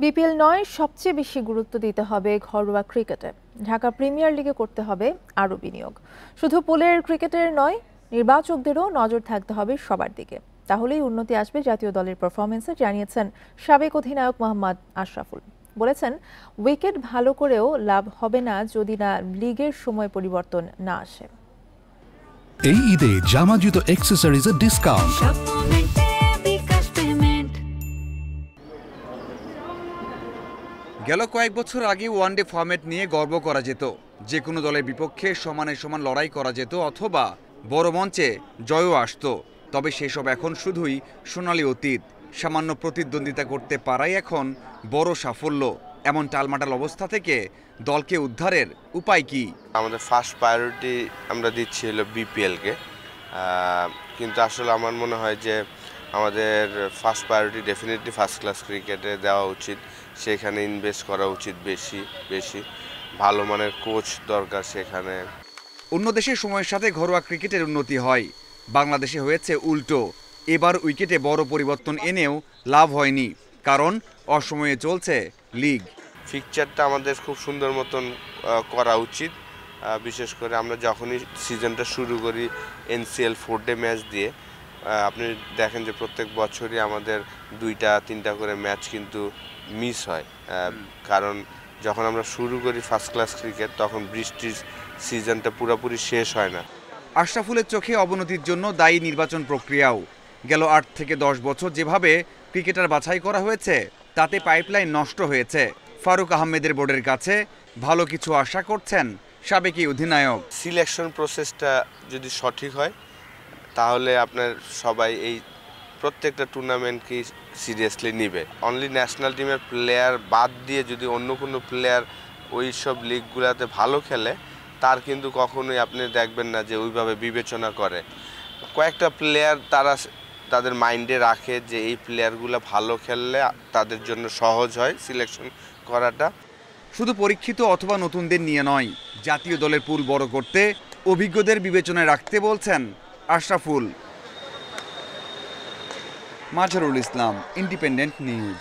BPL নয়, সবচেয়ে বেশি গুরুত্ব দিতে হবে ঘরোয়া ক্রিকেটে। ঢাকা প্রিমিয়ার লিগে করতে হবে আরও বিনিয়োগ। শুধু পুলের ক্রিকেটের নয়, নির্বাচকদেরও নজর থাকতে হবে সবার দিকে। তাহলেই উন্নতি আসবে জাতীয় দলের পারফরমেন্সে, জানিয়েছেন সাবেক অধিনায়ক মোহাম্মদ আশরাফুল। বলেছেন, উইকেট ভালো করেও লাভ হবে না যদি না লিগের সময় পরিবর্তন না আসে। এই ঈদে জামা জুতো অ্যাক্সেসরিজের ডিসকাউন্ট। গেল কয়েক বছর আগে ওয়ানডে ফরম্যাট নিয়ে গর্ব করা যেত, যে কোনো দলের বিপক্ষে সমানে সমান লড়াই করা যেত, অথবা বড় মঞ্চে জয়ও আসতো। তবে সেসব এখন শুধুই সোনালী অতীত। সামান্য প্রতিদ্বন্দ্বিতা করতে পারাই এখন বড় সাফল্য। এমন টালমাটাল অবস্থা থেকে দলকে উদ্ধারের উপায় কি? আমাদের ফার্স্ট প্রায়োরিটি আমরা দিচ্ছি হলো বিপিএলকে, কিন্তু আসলে আমার মনে হয় যে আমাদের first priority definitely first class ক্রিকেটে দেওয়া উচিত। সেখানে ইনভেস্ট করা উচিত বেশি ভালো মানের কোচ দরকার সেখানে। অন্য দেশের সময়ের সাথে ঘরোয়া ক্রিকেটের উন্নতি হয়, বাংলাদেশে হয়েছে উল্টো। এবার উইকেটে বড় পরিবর্তন এনেও লাভ হয়নি, কারণ অসময়ে চলছে লিগ। ফিকচারটা আমাদের খুব সুন্দর মতন করা উচিত। বিশেষ করে আমরা যখনই সিজনটা শুরু করি এনসিএল 4 ডে ম্যাচ দিয়ে, আপনি দেখেন যে প্রত্যেক বছরই আমাদের 2-3টা করে ম্যাচ কিন্তু মিস হয়। কারণ যখন আমরা শুরু করি ফার্স্ট ক্লাস ক্রিকেট, তখন বৃষ্টির সিজনটা পুরোপুরি শেষ হয় না। আশরাফুলের চোখে অবনতির জন্য দায়ী নির্বাচন প্রক্রিয়াও। গেল 8 থেকে 10 বছর যেভাবে ক্রিকেটার বাছাই করা হয়েছে, তাতে পাইপলাইন নষ্ট হয়েছে। ফারুক আহমেদের বোর্ডের কাছে ভালো কিছু আশা করছেন সাবেক অধিনায়ক। সিলেকশন প্রসেসটা যদি সঠিক হয়, তাহলে আপনার সবাই এই প্রত্যেকটা টুর্নামেন্টকেই সিরিয়াসলি নেবে। অনলি ন্যাশনাল টিমের প্লেয়ার বাদ দিয়ে যদি অন্য কোনো প্লেয়ার ওই সব লিগগুলোতে ভালো খেলে, তার কিন্তু কখনোই আপনি দেখবেন না যে ওইভাবে বিবেচনা করে। কয়েকটা প্লেয়ার তাদের মাইন্ডে রাখে যে এই প্লেয়ারগুলো ভালো খেললে তাদের জন্য সহজ হয় সিলেকশন করাটা। শুধু পরীক্ষিত অথবা নতুনদের নিয়ে নয়, জাতীয় দলের পুল বড় করতে অভিজ্ঞদের বিবেচনায় রাখতে বলছেন আশরাফুল। Mazharul Islam, independent news.